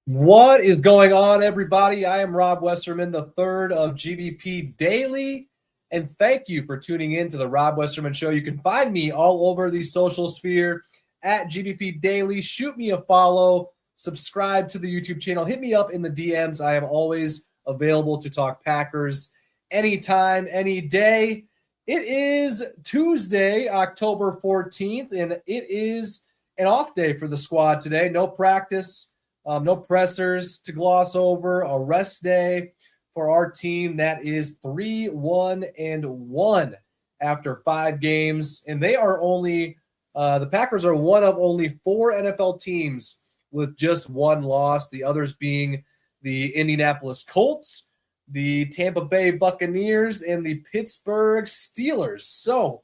What is going on, everybody? I am Rob Westerman, the third of GBP Daily, and thank you for tuning in to the Rob Westerman Show. You can find me all over the social sphere at GBP Daily. Shoot me a follow, subscribe to the YouTube channel, hit me up in the DMs. I am always available to talk Packers anytime, any day. It is Tuesday, October 14th, and it is an off day for the squad today. No practice. No pressers to gloss over. A rest day for our team that is 3-1-1 after 5 games. And they are only the Packers are one of only 4 NFL teams with just one loss, the others being the Indianapolis Colts, the Tampa Bay Buccaneers, and the Pittsburgh Steelers. So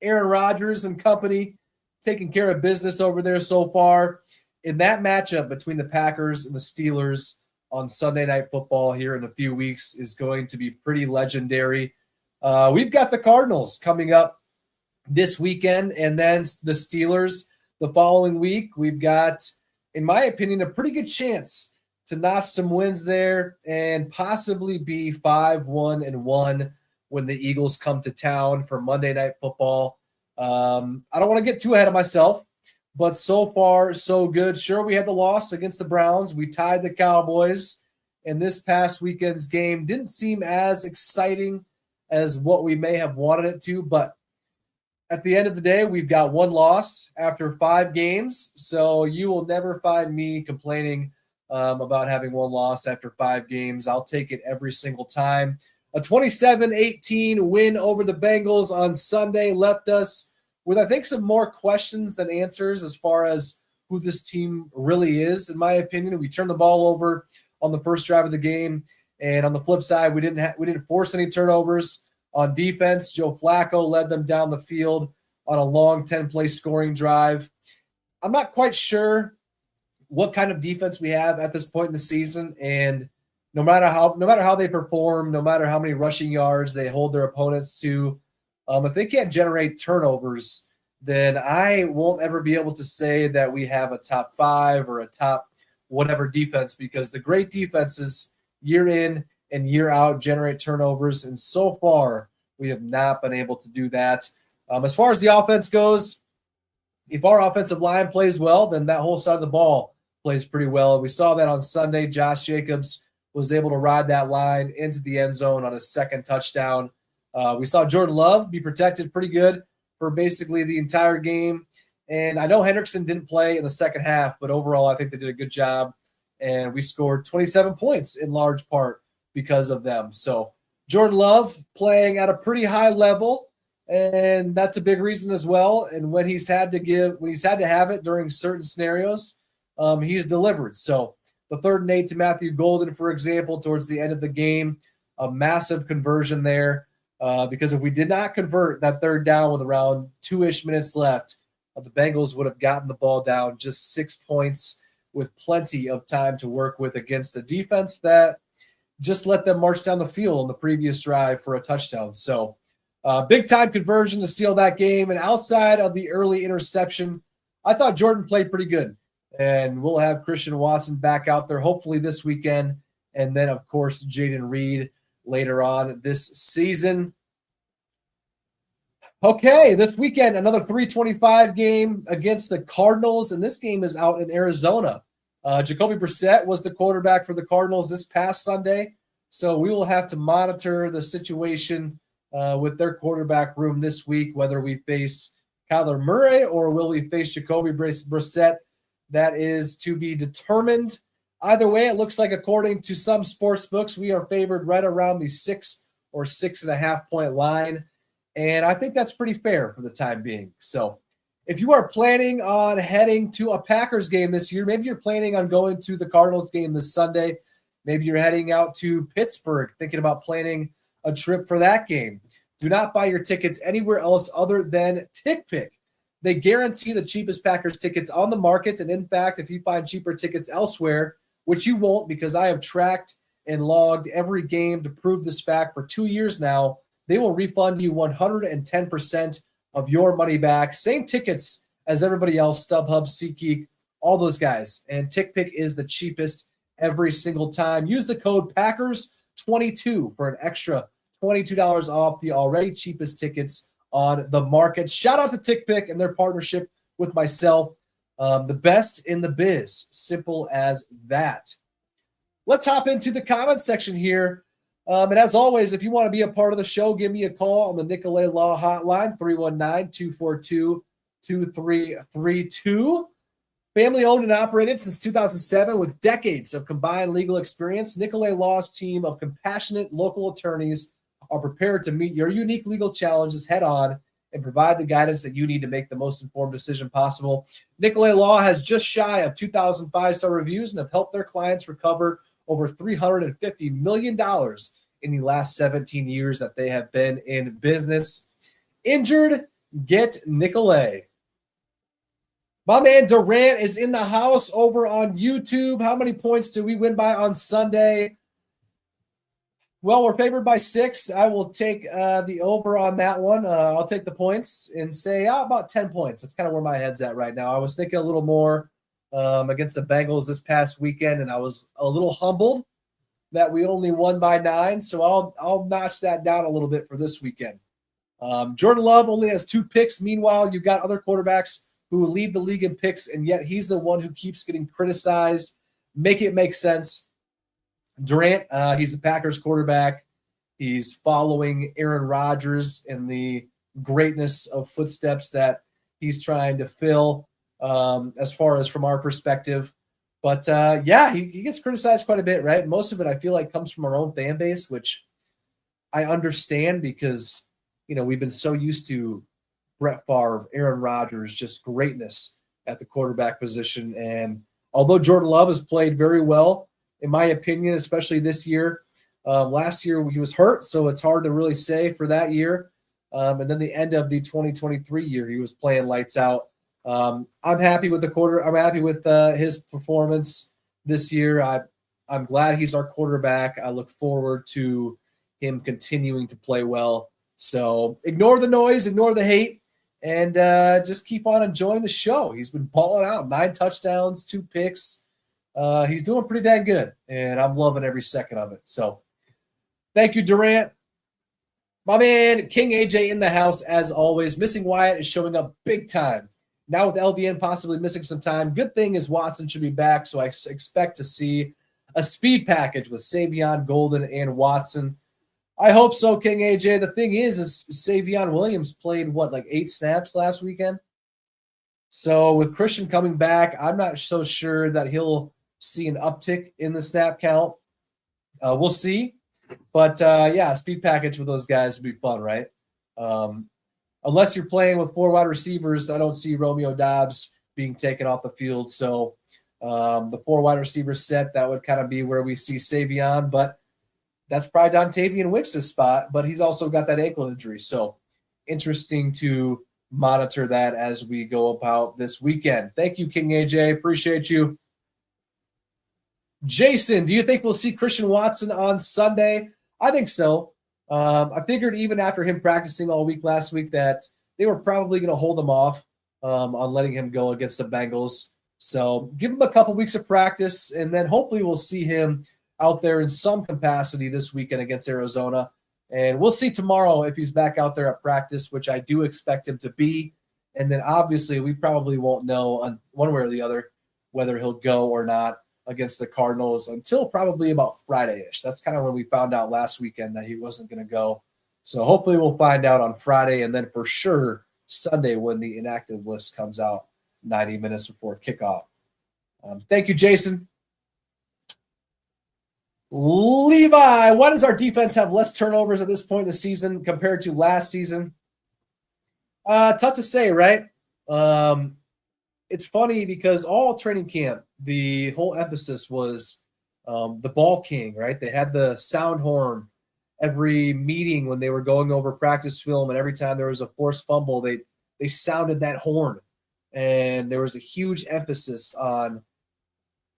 Aaron Rodgers and company taking care of business over there so far. In that matchup between the Packers and the Steelers on Sunday Night Football here in a few weeks is going to be pretty legendary. We've got the Cardinals coming up this weekend, and then the Steelers the following week. We've got, in my opinion, a pretty good chance to notch some wins there and possibly be 5-1-1 when the Eagles come to town for Monday Night Football. I don't want to get too ahead of myself, but so far, so good. Sure, we had the loss against the Browns. We tied the Cowboys, and this past weekend's game didn't seem as exciting as what we may have wanted it to, but at the end of the day, we've got one loss after 5 games, so you will never find me complaining about having one loss after 5 games. I'll take it every single time. A 27-18 win over the Bengals on Sunday left us with, I think, some more questions than answers as far as who this team really is, in my opinion. We turned the ball over on the first drive of the game, and on the flip side, we didn't force any turnovers. On defense, Joe Flacco led them down the field on a long 10-play scoring drive. I'm not quite sure what kind of defense we have at this point in the season, and no matter how they perform, no matter how many rushing yards they hold their opponents to, if they can't generate turnovers, then I won't ever be able to say that we have a top 5 or a top whatever defense, because the great defenses year in and year out generate turnovers, and so far we have not been able to do that. As far as the offense goes, if our offensive line plays well, then that whole side of the ball plays pretty well. We saw that on Sunday. Josh Jacobs was able to ride that line into the end zone on his second touchdown. We saw Jordan Love be protected pretty good for basically the entire game. And I know Hendrickson didn't play in the second half, but overall I think they did a good job. And we scored 27 points in large part because of them. So Jordan Love playing at a pretty high level, and that's a big reason as well. And when he's had to have it during certain scenarios, he's delivered. So the 3rd and 8 to Matthew Golden, for example, towards the end of the game, a massive conversion there. Because if we did not convert that 3rd down with around 2-ish minutes left, the Bengals would have gotten the ball down just 6 points with plenty of time to work with against a defense that just let them march down the field on the previous drive for a touchdown. So big-time conversion to seal that game. And outside of the early interception, I thought Jordan played pretty good. And we'll have Christian Watson back out there hopefully this weekend. And then, of course, Jaden Reed later on this season. Okay, this weekend, another 3:25 game against the Cardinals, and this game is out in Arizona. Jacoby Brissett was the quarterback for the Cardinals this past Sunday, so we will have to monitor the situation with their quarterback room this week, whether we face Kyler Murray or will we face Jacoby Brissett. That is to be determined. Either way, it looks like, according to some sports books, we are favored right around the 6 or 6.5 point line. And I think that's pretty fair for the time being. So if you are planning on heading to a Packers game this year, maybe you're planning on going to the Cardinals game this Sunday. Maybe you're heading out to Pittsburgh, thinking about planning a trip for that game. Do not buy your tickets anywhere else other than TickPick. They guarantee the cheapest Packers tickets on the market. And in fact, if you find cheaper tickets elsewhere, which you won't, because I have tracked and logged every game to prove this fact for 2 years now, they will refund you 110% of your money back. Same tickets as everybody else, StubHub, SeatGeek, all those guys. And TickPick is the cheapest every single time. Use the code Packers22 for an extra $22 off the already cheapest tickets on the market. Shout out to TickPick and their partnership with myself. The best in the biz. Simple as that. Let's hop into the comments section here. And as always, if you want to be a part of the show, give me a call on the Nicolet Law hotline, 319-242-2332. Family owned and operated since 2007 with decades of combined legal experience, Nicolet Law's team of compassionate local attorneys are prepared to meet your unique legal challenges head on and provide the guidance that you need to make the most informed decision possible. Nicolet Law has just shy of 2,000 five-star reviews and have helped their clients recover over $350 million in the last 17 years that they have been in business. Injured, get Nicolet. My man Durant is in the house over on YouTube. How many points do we win by on Sunday? Well, we're favored by 6. I will take the over on that one. I'll take the points and say about 10 points. That's kind of where my head's at right now. I was thinking a little more against the Bengals this past weekend, and I was a little humbled that we only won by 9. So I'll notch that down a little bit for this weekend. Jordan Love only has 2 picks. Meanwhile, you've got other quarterbacks who lead the league in picks, and yet he's the one who keeps getting criticized. Make it make sense. Durant, he's a Packers quarterback. He's following Aaron Rodgers in the greatness of footsteps that he's trying to fill as far as from our perspective. But, he gets criticized quite a bit, right? Most of it I feel like comes from our own fan base, which I understand because, we've been so used to Brett Favre, Aaron Rodgers, just greatness at the quarterback position. And although Jordan Love has played very well, in my opinion, especially this year, last year he was hurt, so it's hard to really say for that year. And then the end of the 2023 year, he was playing lights out. I'm happy with the quarter. I'm happy with his performance this year. I'm glad he's our quarterback. I look forward to him continuing to play well. So ignore the noise, ignore the hate, and just keep on enjoying the show. He's been balling out, 9 touchdowns, 2 picks. He's doing pretty dang good, and I'm loving every second of it. So thank you, Durant. My man, King AJ in the house, as always. Missing Wyatt is showing up big time. Now with LVN possibly missing some time, good thing is Watson should be back, so I expect to see a speed package with Savion, Golden, and Watson. I hope so, King AJ. The thing is Savion Williams played, 8 snaps last weekend? So with Christian coming back, I'm not so sure that he'll see an uptick in the snap count. We'll see. But, speed package with those guys would be fun, right? Unless you're playing with 4 wide receivers, I don't see Romeo Doubs being taken off the field. So the 4 wide receiver set, that would kind of be where we see Savion. But that's probably Dontavian Wicks' spot. But he's also got that ankle injury. So interesting to monitor that as we go about this weekend. Thank you, King AJ. Appreciate you. Jason, do you think we'll see Christian Watson on Sunday? I think so. I figured even after him practicing all week last week that they were probably going to hold him off on letting him go against the Bengals. So give him a couple weeks of practice, and then hopefully we'll see him out there in some capacity this weekend against Arizona. And we'll see tomorrow if he's back out there at practice, which I do expect him to be. And then obviously we probably won't know on one way or the other whether he'll go or not against the Cardinals until probably about Friday-ish. That's kind of when we found out last weekend that he wasn't going to go. So hopefully we'll find out on Friday, and then for sure Sunday when the inactive list comes out 90 minutes before kickoff. Thank you, Jason. Levi, why does our defense have less turnovers at this point in the season compared to last season? Tough to say, right? It's funny because all training camp, the whole emphasis was the ball king, right? They had the sound horn every meeting when they were going over practice film, and every time there was a forced fumble, they sounded that horn. And there was a huge emphasis on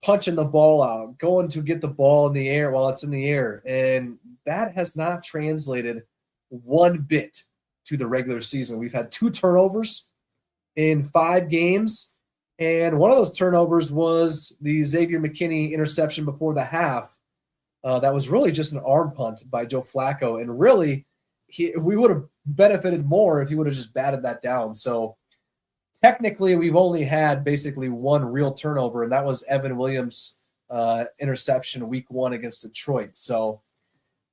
punching the ball out, going to get the ball in the air while it's in the air. And that has not translated one bit to the regular season. We've had 2 turnovers in 5 games. And one of those turnovers was the Xavier McKinney interception before the half. That was really just an arm punt by Joe Flacco. And really, we would have benefited more if he would have just batted that down. So technically, we've only had basically one real turnover, and that was Evan Williams' interception week 1 against Detroit. So,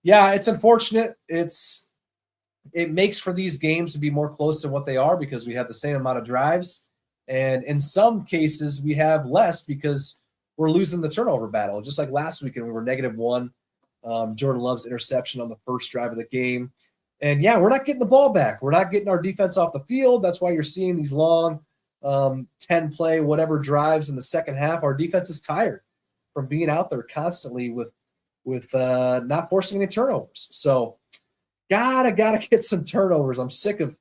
yeah, it's unfortunate. It makes for these games to be more close than what they are because we have the same amount of drives. And in some cases, we have less because we're losing the turnover battle. Just like last weekend, we were -1. Jordan Love's interception on the first drive of the game. And, yeah, we're not getting the ball back. We're not getting our defense off the field. That's why you're seeing these long 10-play whatever drives in the second half. Our defense is tired from being out there constantly with not forcing any turnovers. So gotta get some turnovers. I'm sick of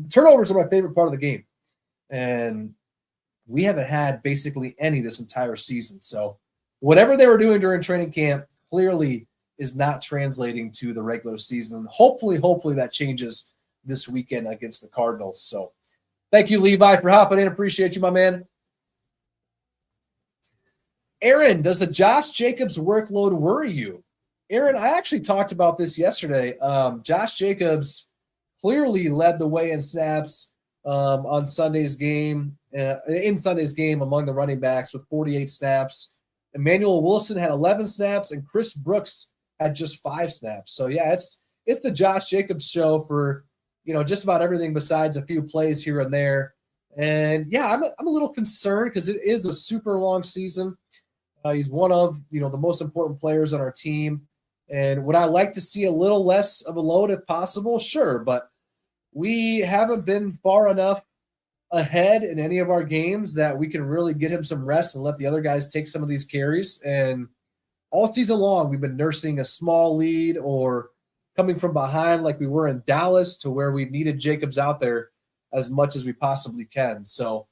turnovers are my favorite part of the game. And we haven't had basically any this entire season. So whatever they were doing during training camp clearly is not translating to the regular season. Hopefully that changes this weekend against the Cardinals. So thank you, Levi, for hopping in. Appreciate you, my man. Aaron, does the Josh Jacobs workload worry you? Aaron, I actually talked about this yesterday. Josh Jacobs clearly led the way in snaps in Sunday's game among the running backs with 48 snaps. Emmanuel Wilson had 11 snaps, and Chris Brooks had just 5 snaps. So, yeah, it's the Josh Jacobs show for, just about everything besides a few plays here and there. And, yeah, I'm a little concerned because it is a super long season. He's one of, the most important players on our team. And would I like to see a little less of a load if possible? Sure, but we haven't been far enough ahead in any of our games that we can really get him some rest and let the other guys take some of these carries. And all season long, we've been nursing a small lead or coming from behind like we were in Dallas to where we needed Jacobs out there as much as we possibly can. So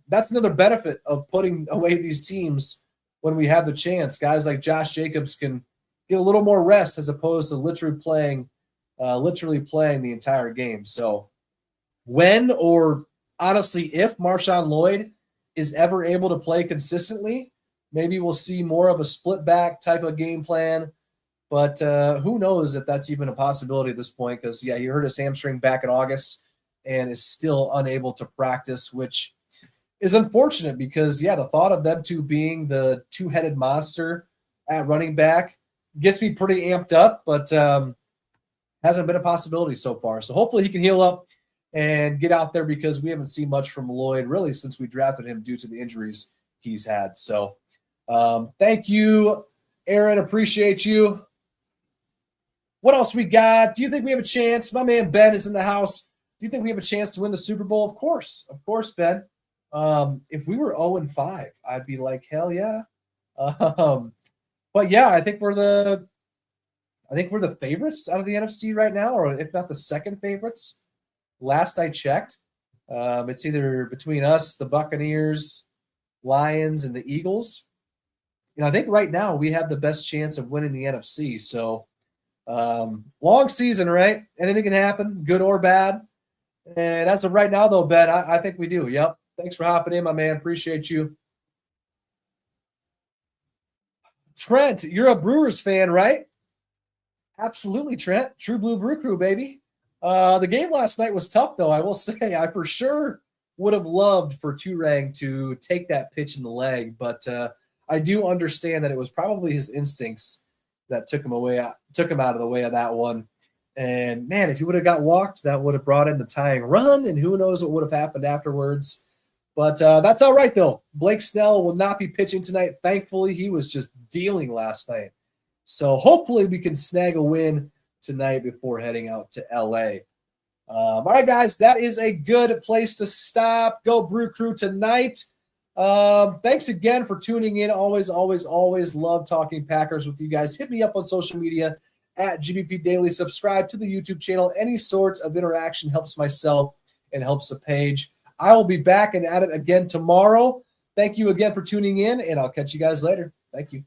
that's another benefit of putting away these teams when we have the chance. Guys like Josh Jacobs can get a little more rest as opposed to literally playing the entire game. So when, or honestly, if Marshawn Lloyd is ever able to play consistently, maybe we'll see more of a split back type of game plan. But who knows if that's even a possibility at this point, because, yeah, he hurt his hamstring back in August and is still unable to practice, which is unfortunate because, yeah, the thought of them two being the two-headed monster at running back gets me pretty amped up, but hasn't been a possibility so far. So hopefully he can heal up and get out there because we haven't seen much from Lloyd really since we drafted him due to the injuries he's had. So thank you, Aaron. Appreciate you. What else we got? Do you think we have a chance? My man Ben is in the house. Do you think we have a chance to win the Super Bowl? Of course, Ben. If we were 0-5, I'd be like, hell yeah. But yeah, I think we're the favorites out of the NFC right now, or if not the second favorites. Last I checked, it's either between us, the Buccaneers, Lions, and the Eagles. I think right now we have the best chance of winning the NFC. So long season, right? Anything can happen, good or bad. And as of right now, though, Ben, I think we do. Yep. Thanks for hopping in, my man. Appreciate you. Trent, you're a Brewers fan, right? Absolutely, Trent. True Blue Brew Crew, baby. The game last night was tough, though. I will say I for sure would have loved for Turang to take that pitch in the leg, but I do understand that it was probably his instincts that took him out of the way of that one. And, man, if he would have got walked, that would have brought in the tying run, and who knows what would have happened afterwards. But that's all right, though. Blake Snell will not be pitching tonight. Thankfully, he was just dealing last night. So hopefully we can snag a win tonight before heading out to L.A. All right, guys, that is a good place to stop. Go Brew Crew tonight. Thanks again for tuning in. Always love talking Packers with you guys. Hit me up on social media at GBP Daily. Subscribe to the YouTube channel. Any sort of interaction helps myself and helps the page. I will be back and at it again tomorrow. Thank you again for tuning in, and I'll catch you guys later. Thank you.